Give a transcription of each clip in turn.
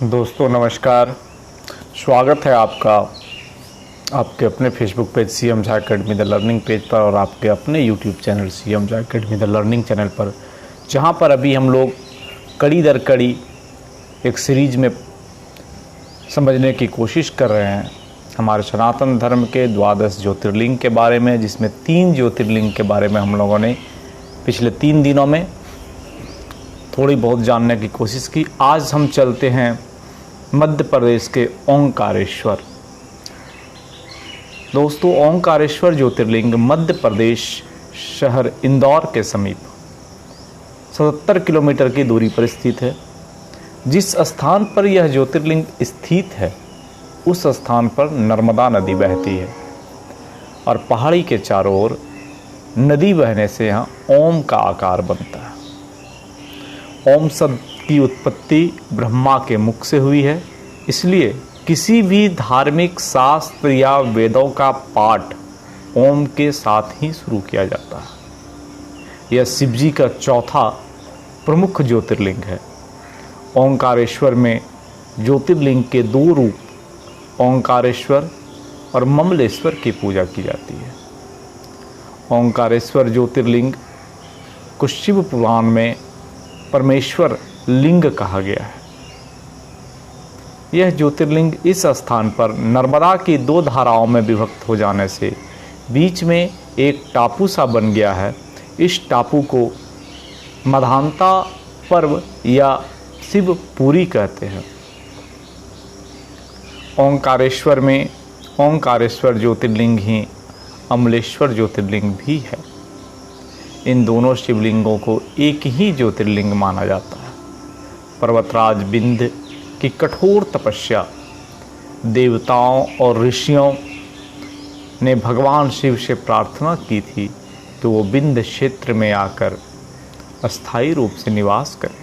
दोस्तों नमस्कार। स्वागत है आपका आपके अपने Facebook page CM Jha academy the learning page पर और आपके अपने YouTube channel CM Jha academy the learning channel पर, जहां पर अभी हम लोग कड़ी दर कड़ी एक सीरीज में समझने की कोशिश कर रहे हैं हमारे सनातन धर्म के 12 ज्योतिर्लिंग के बारे में, जिसमें 3 ज्योतिर्लिंग के बारे में हम लोगों ने पिछले 3 दिनों में थोड़ी बहुत जानने की कोशिश की। आज हम चलते हैं मध्य प्रदेश के ओंकारेश्वर। दोस्तों, ओंकारेश्वर ज्योतिर्लिंग मध्य प्रदेश शहर इंदौर के समीप 77 किलोमीटर की दूरी पर स्थित है। जिस स्थान पर यह ज्योतिर्लिंग स्थित है उस स्थान पर नर्मदा नदी बहती है और पहाड़ी के चारों ओर नदी बहने से यहाँ ओम का आकार बनता है। ओम शब्द की उत्पत्ति ब्रह्मा के मुख से हुई है, इसलिए किसी भी धार्मिक शास्त्र या वेदों का पाठ ओम के साथ ही शुरू किया जाता है। यह शिव जी का चौथा प्रमुख ज्योतिर्लिंग है। ओंकारेश्वर में ज्योतिर्लिंग के 2 रूप ओंकारेश्वर और ममलेश्वर की पूजा की जाती है। ओंकारेश्वर ज्योतिर्लिंग को शिव पुराण में परमेश्वर लिंग कहा गया है। यह ज्योतिर्लिंग इस स्थान पर नर्मदा की 2 धाराओं में विभक्त हो जाने से बीच में एक टापू सा बन गया है। इस टापू को मधांता पर्व या शिवपुरी कहते हैं। ओंकारेश्वर में ओंकारेश्वर ज्योतिर्लिंग ही अमलेश्वर ज्योतिर्लिंग भी है। इन दोनों शिवलिंगों को एक ही ज्योतिर्लिंग माना जाता है। पर्वतराज विंध्य की कठोर तपस्या देवताओं और ऋषियों ने भगवान शिव से प्रार्थना की थी कि वो विंध्य क्षेत्र में आकर अस्थायी रूप से निवास करें,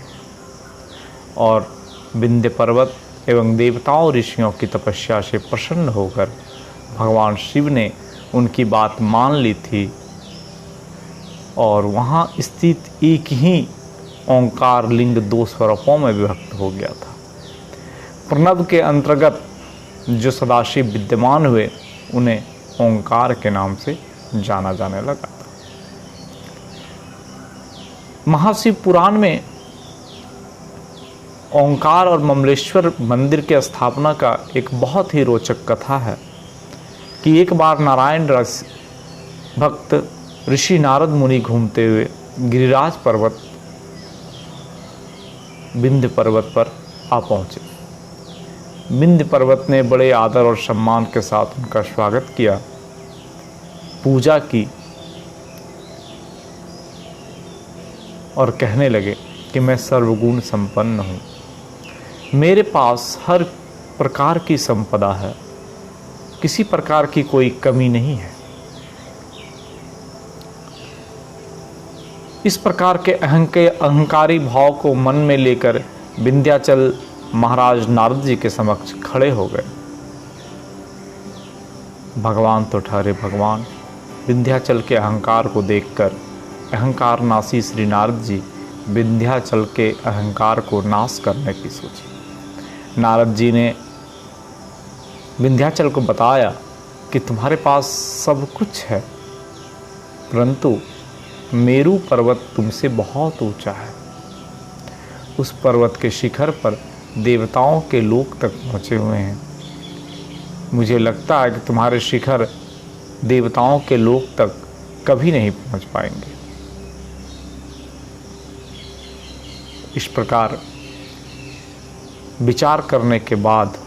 और विंध्य पर्वत एवं देवताओं ऋषियों की तपस्या से प्रसन्न होकर भगवान शिव ने उनकी बात मान ली थी और वहाँ स्थित एक ही ओंकार लिंग 2 स्वरूपों में विभक्त हो गया था। प्रणव के अंतर्गत जो सदाशिव विद्यमान हुए उन्हें ओंकार के नाम से जाना जाने लगा था। महाशिव पुराण में ओंकार और ममलेश्वर मंदिर के स्थापना का एक बहुत ही रोचक कथा है कि एक बार नारायण रस भक्त ऋषि नारद मुनि घूमते हुए गिरिराज पर्वत विंध्य पर्वत पर आ पहुँचे। विंध्य पर्वत ने बड़े आदर और सम्मान के साथ उनका स्वागत किया, पूजा की और कहने लगे कि मैं सर्वगुण संपन्न हूँ, मेरे पास हर प्रकार की संपदा है, किसी प्रकार की कोई कमी नहीं है। इस प्रकार के अहंकारी भाव को मन में लेकर विंध्याचल महाराज नारद जी के समक्ष खड़े हो गए। भगवान तो ठहरे भगवान। विंध्याचल के अहंकार को देखकर अहंकार नासी श्री नारद जी विंध्याचल के अहंकार को नाश करने की सोची। नारद जी ने विंध्याचल को बताया कि तुम्हारे पास सब कुछ है, परंतु मेरू पर्वत तुमसे बहुत ऊंचा है। उस पर्वत के शिखर पर देवताओं के लोक तक पहुँचे हुए हैं। मुझे लगता है कि तुम्हारे शिखर देवताओं के लोक तक कभी नहीं पहुँच पाएंगे। इस प्रकार विचार करने के बाद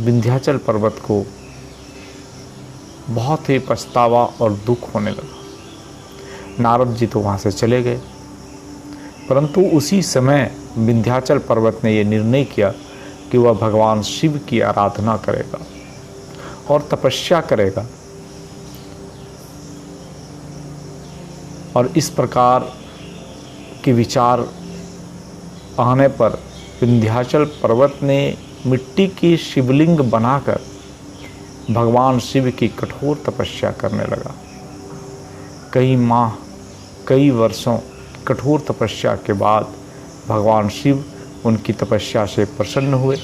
विंध्याचल पर्वत को बहुत ही पछतावा और दुख होने लगा। नारद जी तो वहाँ से चले गए, परंतु उसी समय विंध्याचल पर्वत ने यह निर्णय किया कि वह भगवान शिव की आराधना करेगा और तपस्या करेगा। और इस प्रकार के विचार आने पर विंध्याचल पर्वत ने मिट्टी की शिवलिंग बनाकर भगवान शिव की कठोर तपस्या करने लगा। कई माह, कई वर्षों कठोर तपस्या के बाद भगवान शिव उनकी तपस्या से प्रसन्न हुए।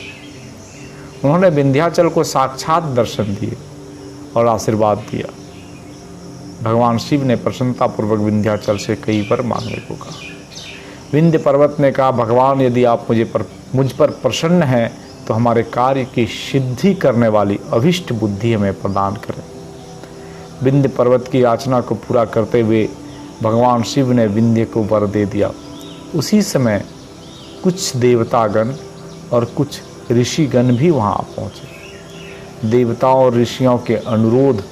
उन्होंने विंध्याचल को साक्षात दर्शन दिए और आशीर्वाद दिया। भगवान शिव ने प्रसन्नतापूर्वक विंध्याचल से कई वर मांगने को कहा। विंध्य पर्वत ने कहा, भगवान यदि आप मुझ पर प्रसन्न हैं तो हमारे कार्य की सिद्धि करने वाली अभिष्ट बुद्धि हमें प्रदान करें। विंध्य पर्वत की याचना को पूरा करते हुए भगवान शिव ने विंध्य को वर दे दिया। उसी समय कुछ देवतागण और कुछ ऋषिगण भी वहाँ पहुँचे। देवताओं और ऋषियों के अनुरोध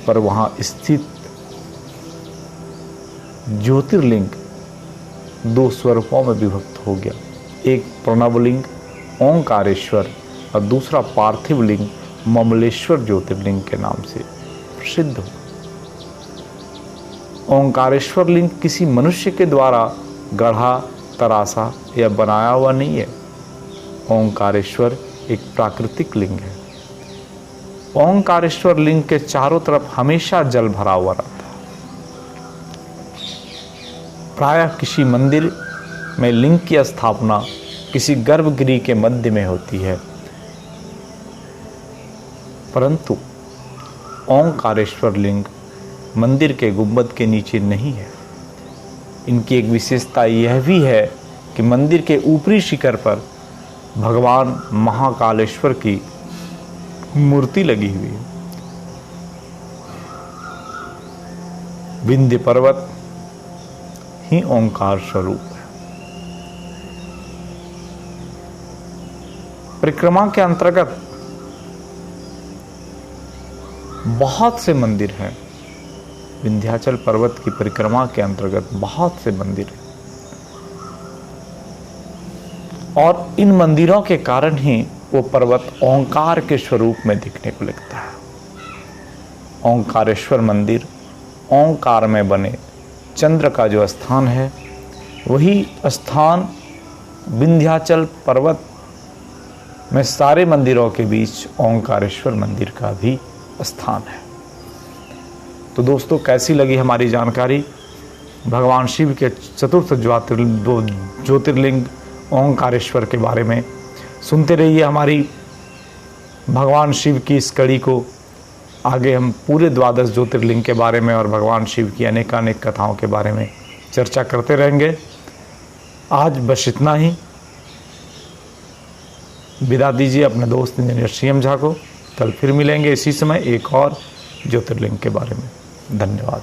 पर वहाँ स्थित ज्योतिर्लिंग दो स्वरूपों में विभक्त हो गया। एक प्रणवलिंग ओंकारेश्वर और दूसरा पार्थिव लिंग ममलेश्वर ज्योतिर्लिंग के नाम से प्रसिद्ध हुआ। ओंकारेश्वर लिंग किसी मनुष्य के द्वारा गढ़ा, तरासा या बनाया हुआ नहीं है। ओंकारेश्वर एक प्राकृतिक लिंग है। ओंकारेश्वर लिंग के चारों तरफ हमेशा जल भरा हुआ रहता है। प्रायः किसी मंदिर में लिंग की स्थापना किसी गर्भगृह के मध्य में होती है, परंतु ओंकारेश्वर लिंग मंदिर के गुंबद के नीचे नहीं है। इनकी एक विशेषता यह भी है कि मंदिर के ऊपरी शिखर पर भगवान महाकालेश्वर की मूर्ति लगी हुई है। विंध्य पर्वत ही ओंकार स्वरूप है। परिक्रमा के अंतर्गत बहुत से मंदिर हैं। विंध्याचल पर्वत की परिक्रमा के अंतर्गत बहुत से मंदिर हैं और इन मंदिरों के कारण ही वो पर्वत ओंकार के स्वरूप में दिखने को लगता है। ओंकारेश्वर मंदिर ओंकार में बने चंद्र का जो स्थान है, वही स्थान विंध्याचल पर्वत में सारे मंदिरों के बीच ओंकारेश्वर मंदिर का भी स्थान है। तो दोस्तों, कैसी लगी हमारी जानकारी भगवान शिव के चतुर्थ ज्योतिर्लिंग ओंकारेश्वर के बारे में? सुनते रहिए हमारी भगवान शिव की इस कड़ी को। आगे हम पूरे 12 ज्योतिर्लिंग के बारे में और भगवान शिव की अनेकानेक कथाओं के बारे में चर्चा करते रहेंगे। आज बस इतना ही। विदा दीजिए अपने दोस्त इंजीनियर सीएम झा को। कल फिर मिलेंगे इसी समय एक और ज्योतिर्लिंग के बारे में। धन्यवाद।